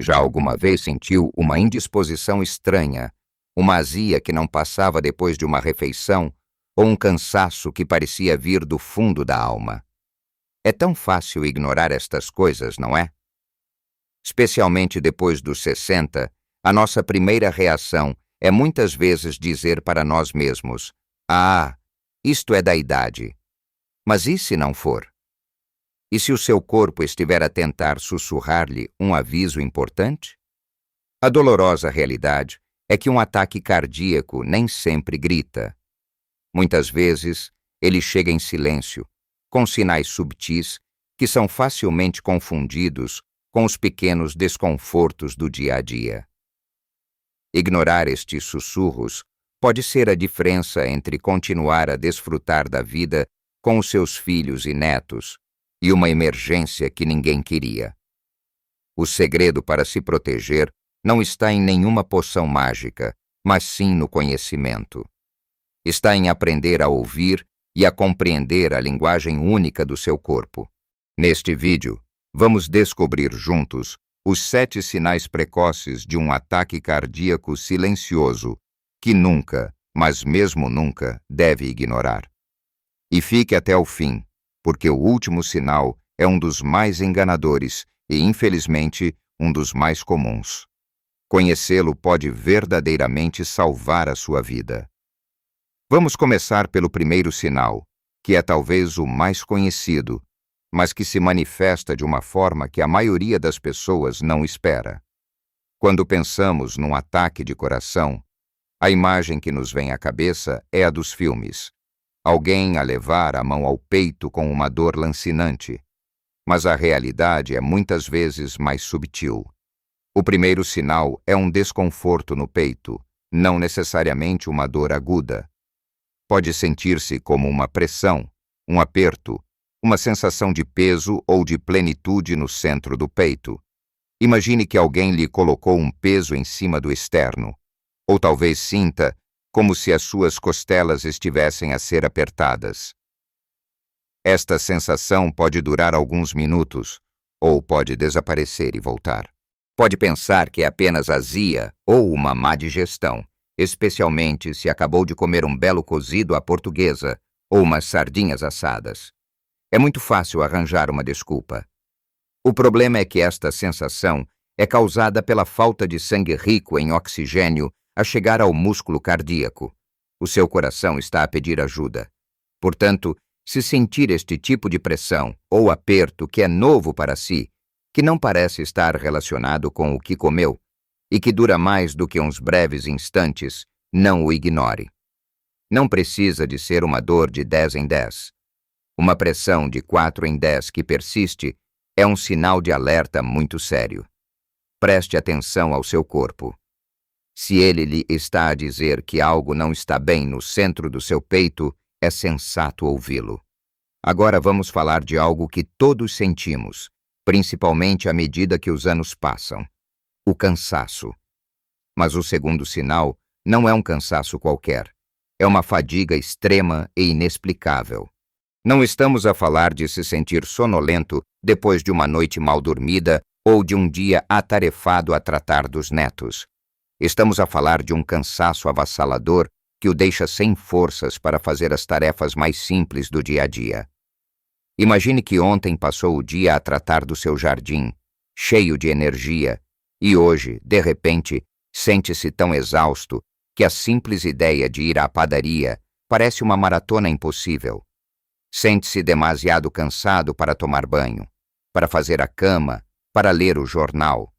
Já alguma vez sentiu uma indisposição estranha, uma azia que não passava depois de uma refeição, ou um cansaço que parecia vir do fundo da alma? É tão fácil ignorar estas coisas, não é? Especialmente depois dos 60, a nossa primeira reação é muitas vezes dizer para nós mesmos: "Ah, isto é da idade." Mas e se não for? E se o seu corpo estiver a tentar sussurrar-lhe um aviso importante? A dolorosa realidade é que um ataque cardíaco nem sempre grita. Muitas vezes, ele chega em silêncio, com sinais subtis que são facilmente confundidos com os pequenos desconfortos do dia a dia. Ignorar estes sussurros pode ser a diferença entre continuar a desfrutar da vida com os seus filhos e netos e uma emergência que ninguém queria. O segredo para se proteger não está em nenhuma poção mágica, mas sim no conhecimento. Está em aprender a ouvir e a compreender a linguagem única do seu corpo. Neste vídeo, vamos descobrir juntos os 7 sinais precoces de um ataque cardíaco silencioso que nunca, mas mesmo nunca, deve ignorar. E fique até o fim, porque o último sinal é um dos mais enganadores e, infelizmente, um dos mais comuns. Conhecê-lo pode verdadeiramente salvar a sua vida. Vamos começar pelo primeiro sinal, que é talvez o mais conhecido, mas que se manifesta de uma forma que a maioria das pessoas não espera. Quando pensamos num ataque de coração, a imagem que nos vem à cabeça é a dos filmes. Alguém a levar a mão ao peito com uma dor lancinante. Mas a realidade é muitas vezes mais subtil. O primeiro sinal é um desconforto no peito, não necessariamente uma dor aguda. Pode sentir-se como uma pressão, um aperto, uma sensação de peso ou de plenitude no centro do peito. Imagine que alguém lhe colocou um peso em cima do externo, ou talvez sinta como se as suas costelas estivessem a ser apertadas. Esta sensação pode durar alguns minutos, ou pode desaparecer e voltar. Pode pensar que é apenas azia ou uma má digestão, especialmente se acabou de comer um belo cozido à portuguesa ou umas sardinhas assadas. É muito fácil arranjar uma desculpa. O problema é que esta sensação é causada pela falta de sangue rico em oxigênio a chegar ao músculo cardíaco. O seu coração está a pedir ajuda. Portanto, se sentir este tipo de pressão ou aperto que é novo para si, que não parece estar relacionado com o que comeu e que dura mais do que uns breves instantes, não o ignore. Não precisa de ser uma dor de 10 em 10. Uma pressão de 4 em 10 que persiste é um sinal de alerta muito sério. Preste atenção ao seu corpo. Se ele lhe está a dizer que algo não está bem no centro do seu peito, é sensato ouvi-lo. Agora vamos falar de algo que todos sentimos, principalmente à medida que os anos passam: o cansaço. Mas o segundo sinal não é um cansaço qualquer. É uma fadiga extrema e inexplicável. Não estamos a falar de se sentir sonolento depois de uma noite mal dormida ou de um dia atarefado a tratar dos netos. Estamos a falar de um cansaço avassalador que o deixa sem forças para fazer as tarefas mais simples do dia a dia. Imagine que ontem passou o dia a tratar do seu jardim, cheio de energia, e hoje, de repente, sente-se tão exausto que a simples ideia de ir à padaria parece uma maratona impossível. Sente-se demasiado cansado para tomar banho, para fazer a cama, para ler o jornal.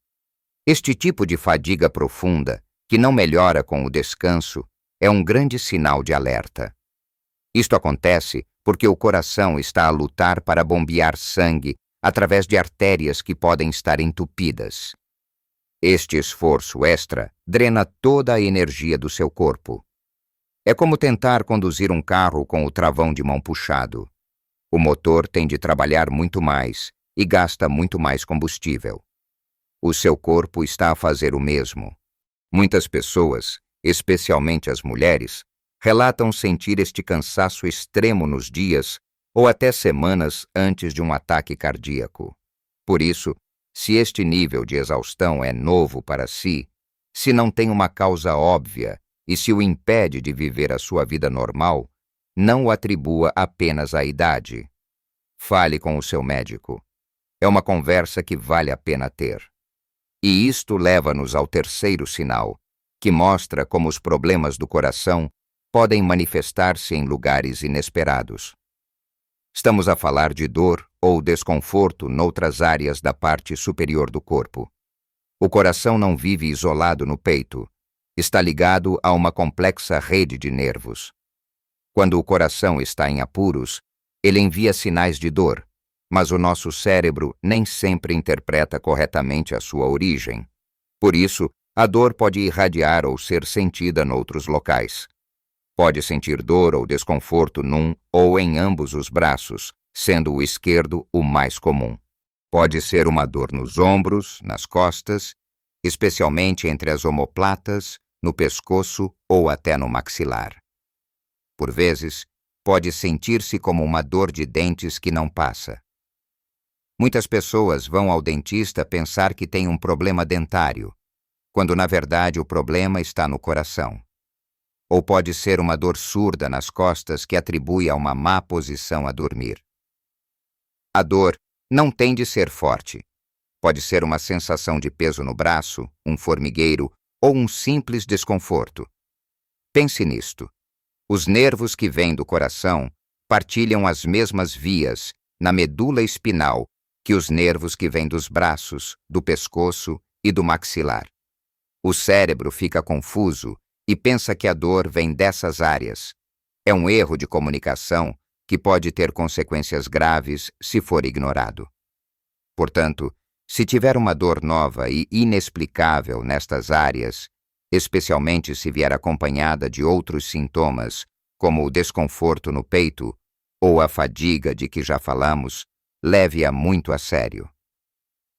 Este tipo de fadiga profunda, que não melhora com o descanso, é um grande sinal de alerta. Isto acontece porque o coração está a lutar para bombear sangue através de artérias que podem estar entupidas. Este esforço extra drena toda a energia do seu corpo. É como tentar conduzir um carro com o travão de mão puxado. O motor tem de trabalhar muito mais e gasta muito mais combustível. O seu corpo está a fazer o mesmo. Muitas pessoas, especialmente as mulheres, relatam sentir este cansaço extremo nos dias ou até semanas antes de um ataque cardíaco. Por isso, Se este nível de exaustão é novo para si, se não tem uma causa óbvia e se o impede de viver a sua vida normal, não o atribua apenas à idade. Fale com o seu médico. É uma conversa que vale a pena ter. E isto leva-nos ao terceiro sinal, que mostra como os problemas do coração podem manifestar-se em lugares inesperados. Estamos a falar de dor ou desconforto noutras áreas da parte superior do corpo. O coração não vive isolado no peito. Está ligado a uma complexa rede de nervos. Quando o coração está em apuros, ele envia sinais de dor, mas o nosso cérebro nem sempre interpreta corretamente a sua origem. Por isso, a dor pode irradiar ou ser sentida noutros locais. Pode sentir dor ou desconforto num ou em ambos os braços, sendo o esquerdo o mais comum. Pode ser uma dor nos ombros, nas costas, especialmente entre as omoplatas, no pescoço ou até no maxilar. Por vezes, pode sentir-se como uma dor de dentes que não passa. Muitas pessoas vão ao dentista pensar que têm um problema dentário, quando na verdade o problema está no coração. Ou pode ser uma dor surda nas costas que atribui a uma má posição a dormir. A dor não tem de ser forte. Pode ser uma sensação de peso no braço, um formigueiro ou um simples desconforto. Pense nisto. Os nervos que vêm do coração partilham as mesmas vias na medula espinal que os nervos que vêm dos braços, do pescoço e do maxilar. O cérebro fica confuso e pensa que a dor vem dessas áreas. É um erro de comunicação que pode ter consequências graves se for ignorado. Portanto, se tiver uma dor nova e inexplicável nestas áreas, especialmente se vier acompanhada de outros sintomas, como o desconforto no peito ou a fadiga de que já falamos, leve-a muito a sério.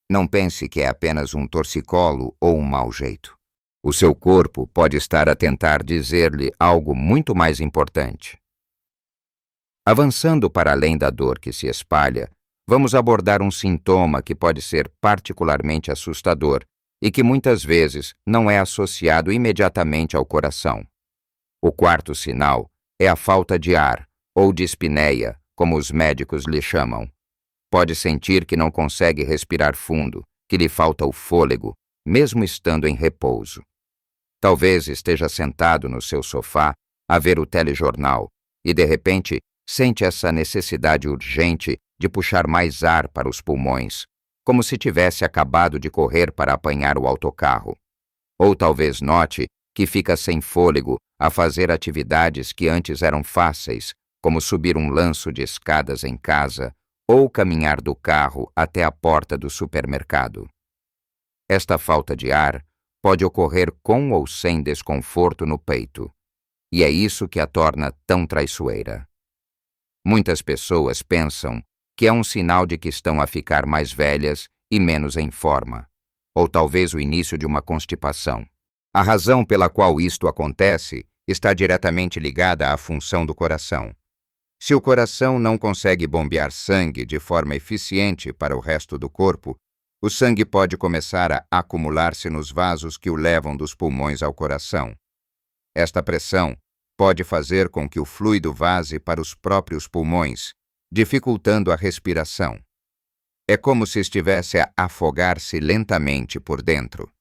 Não pense que é apenas um torcicolo ou um mau jeito. O seu corpo pode estar a tentar dizer-lhe algo muito mais importante. Avançando para além da dor que se espalha, vamos abordar um sintoma que pode ser particularmente assustador e que muitas vezes não é associado imediatamente ao coração. O quarto sinal é a falta de ar, ou dispneia, como os médicos lhe chamam. Pode sentir que não consegue respirar fundo, que lhe falta o fôlego, mesmo estando em repouso. Talvez esteja sentado no seu sofá a ver o telejornal e, de repente, sente essa necessidade urgente de puxar mais ar para os pulmões, como se tivesse acabado de correr para apanhar o autocarro. Ou talvez note que fica sem fôlego a fazer atividades que antes eram fáceis, como subir um lanço de escadas em casa ou caminhar do carro até a porta do supermercado. Esta falta de ar pode ocorrer com ou sem desconforto no peito, e é isso que a torna tão traiçoeira. Muitas pessoas pensam que é um sinal de que estão a ficar mais velhas e menos em forma, ou talvez o início de uma constipação. A razão pela qual isto acontece está diretamente ligada à função do coração. Se o coração não consegue bombear sangue de forma eficiente para o resto do corpo, o sangue pode começar a acumular-se nos vasos que o levam dos pulmões ao coração. Esta pressão pode fazer com que o fluido vaze para os próprios pulmões, dificultando a respiração. É como se estivesse a afogar-se lentamente por dentro.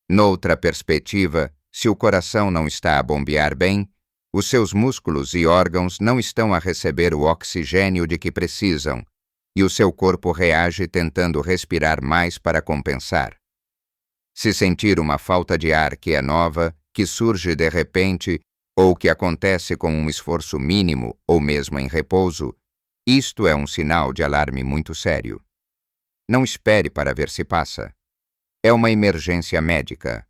Noutra perspectiva, se o coração não está a bombear bem, os seus músculos e órgãos não estão a receber o oxigênio de que precisam, e o seu corpo reage tentando respirar mais para compensar. Se sentir uma falta de ar que é nova, que surge de repente, ou que acontece com um esforço mínimo ou mesmo em repouso, isto é um sinal de alarme muito sério. Não espere para ver se passa. É uma emergência médica.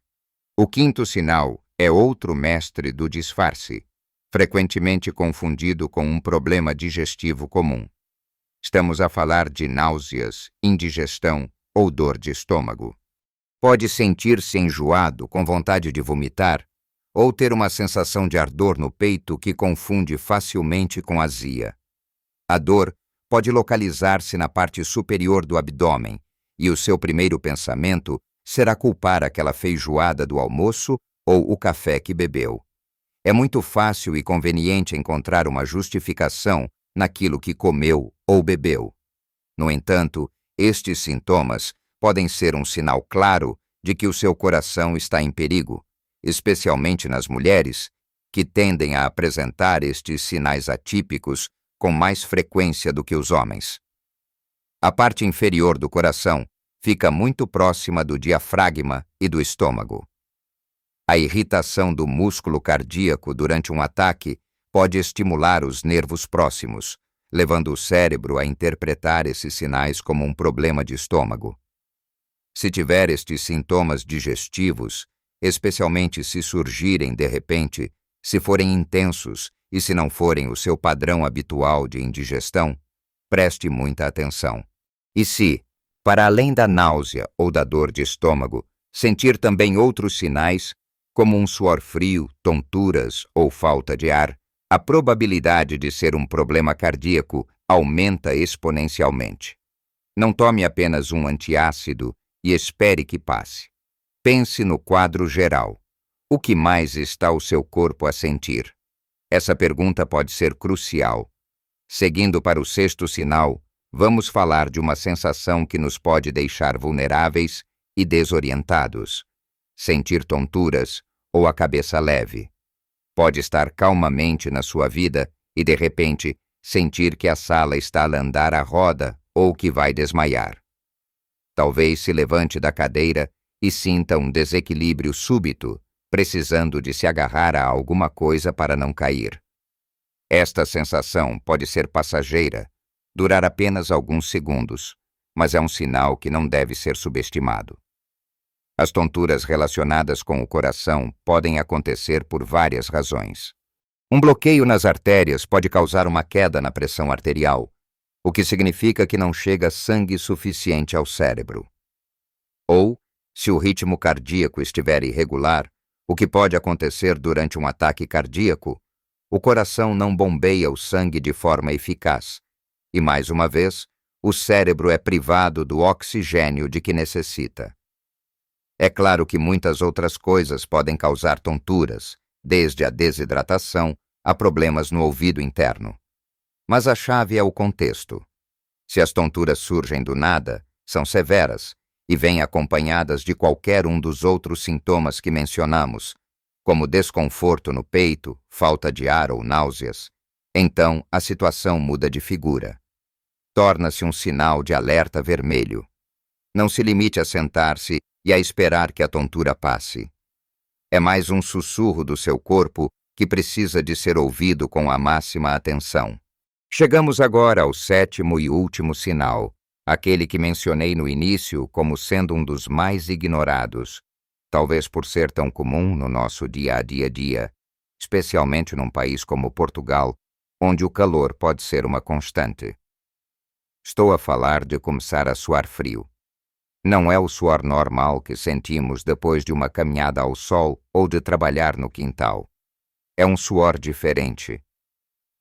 O quinto sinal é outro mestre do disfarce, frequentemente confundido com um problema digestivo comum. Estamos a falar de náuseas, indigestão ou dor de estômago. Pode sentir-se enjoado, com vontade de vomitar, ou ter uma sensação de ardor no peito que confunde facilmente com azia. A dor pode localizar-se na parte superior do abdômen e o seu primeiro pensamento será culpar aquela feijoada do almoço ou o café que bebeu. É muito fácil e conveniente encontrar uma justificação naquilo que comeu ou bebeu. No entanto, estes sintomas podem ser um sinal claro de que o seu coração está em perigo, especialmente nas mulheres, que tendem a apresentar estes sinais atípicos com mais frequência do que os homens. A parte inferior do coração fica muito próxima do diafragma e do estômago. A irritação do músculo cardíaco durante um ataque pode estimular os nervos próximos, levando o cérebro a interpretar esses sinais como um problema de estômago. Se tiver estes sintomas digestivos, especialmente se surgirem de repente, se forem intensos e se não forem o seu padrão habitual de indigestão, preste muita atenção. E se, para além da náusea ou da dor de estômago, sentir também outros sinais, como um suor frio, tonturas ou falta de ar, a probabilidade de ser um problema cardíaco aumenta exponencialmente. Não tome apenas um antiácido e espere que passe. Pense no quadro geral. O que mais está o seu corpo a sentir? Essa pergunta pode ser crucial. Seguindo para o sexto sinal, vamos falar de uma sensação que nos pode deixar vulneráveis e desorientados. Sentir tonturas ou a cabeça leve. Pode estar calmamente na sua vida e, de repente, sentir que a sala está a andar à roda ou que vai desmaiar. Talvez se levante da cadeira e sinta um desequilíbrio súbito, precisando de se agarrar a alguma coisa para não cair. Esta sensação pode ser passageira, durar apenas alguns segundos, mas é um sinal que não deve ser subestimado. As tonturas relacionadas com o coração podem acontecer por várias razões. Um bloqueio nas artérias pode causar uma queda na pressão arterial, o que significa que não chega sangue suficiente ao cérebro. Ou, se o ritmo cardíaco estiver irregular, o que pode acontecer durante um ataque cardíaco, o coração não bombeia o sangue de forma eficaz, e mais uma vez, o cérebro é privado do oxigênio de que necessita. É claro que muitas outras coisas podem causar tonturas, desde a desidratação a problemas no ouvido interno. Mas a chave é o contexto. Se as tonturas surgem do nada, são severas e vêm acompanhadas de qualquer um dos outros sintomas que mencionamos, como desconforto no peito, falta de ar ou náuseas, então a situação muda de figura. Torna-se um sinal de alerta vermelho. Não se limite a sentar-se e a esperar que a tontura passe. É mais um sussurro do seu corpo que precisa de ser ouvido com a máxima atenção. Chegamos agora ao sétimo e último sinal, aquele que mencionei no início como sendo um dos mais ignorados, talvez por ser tão comum no nosso dia a dia, especialmente num país como Portugal, onde o calor pode ser uma constante. Estou a falar de começar a suar frio. Não é o suor normal que sentimos depois de uma caminhada ao sol ou de trabalhar no quintal. É um suor diferente.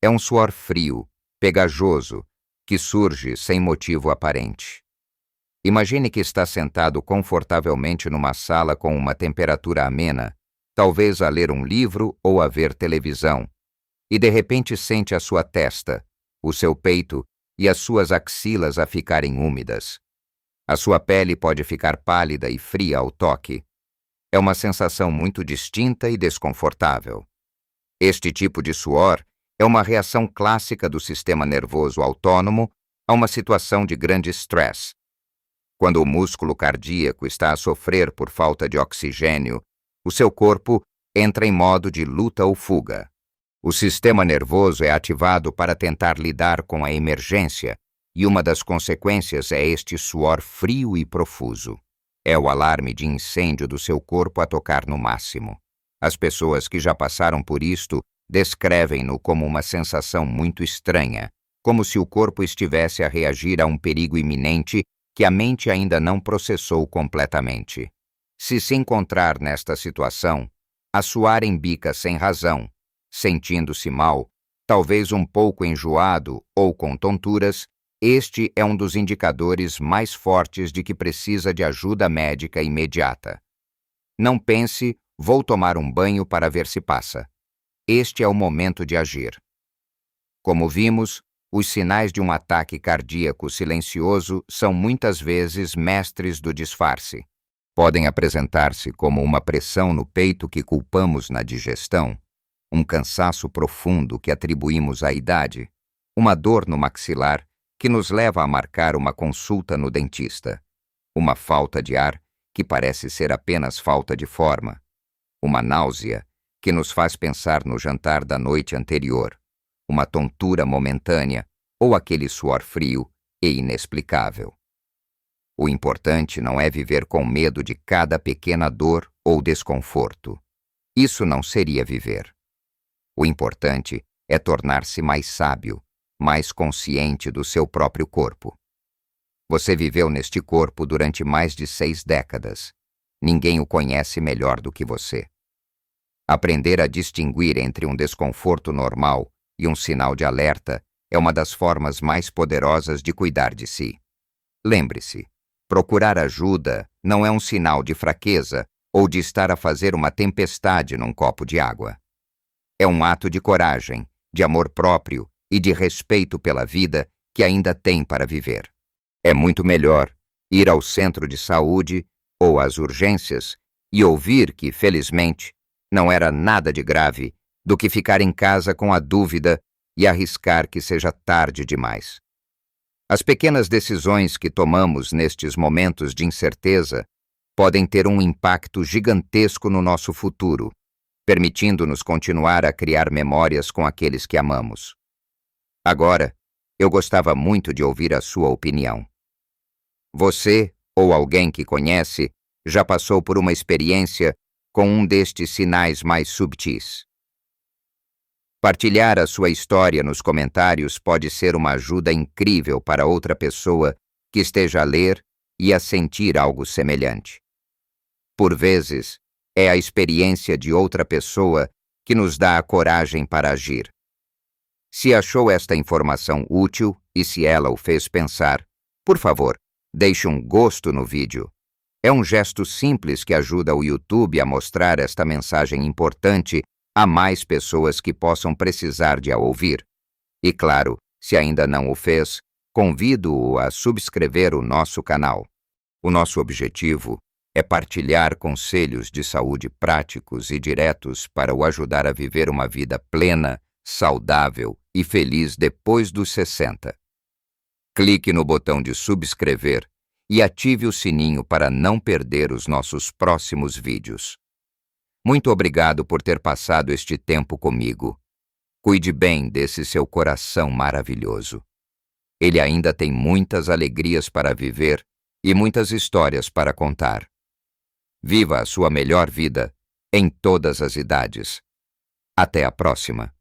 É um suor frio, pegajoso, que surge sem motivo aparente. Imagine que está sentado confortavelmente numa sala com uma temperatura amena, talvez a ler um livro ou a ver televisão, e de repente sente a sua testa, o seu peito e as suas axilas a ficarem úmidas. A sua pele pode ficar pálida e fria ao toque. É uma sensação muito distinta e desconfortável. Este tipo de suor é uma reação clássica do sistema nervoso autônomo a uma situação de grande estresse. Quando o músculo cardíaco está a sofrer por falta de oxigênio, o seu corpo entra em modo de luta ou fuga. O sistema nervoso é ativado para tentar lidar com a emergência, e uma das consequências é este suor frio e profuso. É o alarme de incêndio do seu corpo a tocar no máximo. As pessoas que já passaram por isto descrevem-no como uma sensação muito estranha, como se o corpo estivesse a reagir a um perigo iminente que a mente ainda não processou completamente. Se encontrar nesta situação, a suar em bica sem razão, sentindo-se mal, talvez um pouco enjoado ou com tonturas, Este é um dos indicadores mais fortes de que precisa de ajuda médica imediata. Não pense, vou tomar um banho para ver se passa. Este é o momento de agir. Como vimos, os sinais de um ataque cardíaco silencioso são muitas vezes mestres do disfarce. Podem apresentar-se como uma pressão no peito que culpamos na digestão, um cansaço profundo que atribuímos à idade, uma dor no maxilar que nos leva a marcar uma consulta no dentista, uma falta de ar que parece ser apenas falta de forma, uma náusea que nos faz pensar no jantar da noite anterior, uma tontura momentânea ou aquele suor frio e inexplicável. O importante não é viver com medo de cada pequena dor ou desconforto. Isso não seria viver. O importante é tornar-se mais sábio, mais consciente do seu próprio corpo. Você viveu neste corpo durante mais de 6 décadas. Ninguém o conhece melhor do que você. Aprender a distinguir entre um desconforto normal e um sinal de alerta é uma das formas mais poderosas de cuidar de si. Lembre-se, procurar ajuda não é um sinal de fraqueza ou de estar a fazer uma tempestade num copo de água. É um ato de coragem, de amor próprio e de respeito pela vida que ainda tem para viver. É muito melhor ir ao centro de saúde ou às urgências e ouvir que, felizmente, não era nada de grave do que ficar em casa com a dúvida e arriscar que seja tarde demais. As pequenas decisões que tomamos nestes momentos de incerteza podem ter um impacto gigantesco no nosso futuro, permitindo-nos continuar a criar memórias com aqueles que amamos. Agora, eu gostava muito de ouvir a sua opinião. Você, ou alguém que conhece, já passou por uma experiência com um destes sinais mais subtis. Partilhar a sua história nos comentários pode ser uma ajuda incrível para outra pessoa que esteja a ler e a sentir algo semelhante. Por vezes, é a experiência de outra pessoa que nos dá a coragem para agir. Se achou esta informação útil e se ela o fez pensar, por favor, deixe um gosto no vídeo. É um gesto simples que ajuda o YouTube a mostrar esta mensagem importante a mais pessoas que possam precisar de a ouvir. E claro, se ainda não o fez, convido-o a subscrever o nosso canal. O nosso objetivo é partilhar conselhos de saúde práticos e diretos para o ajudar a viver uma vida plena, saudável e feliz depois dos 60. Clique no botão de subscrever e ative o sininho para não perder os nossos próximos vídeos. Muito obrigado por ter passado este tempo comigo. Cuide bem desse seu coração maravilhoso. Ele ainda tem muitas alegrias para viver e muitas histórias para contar. Viva a sua melhor vida em todas as idades. Até a próxima.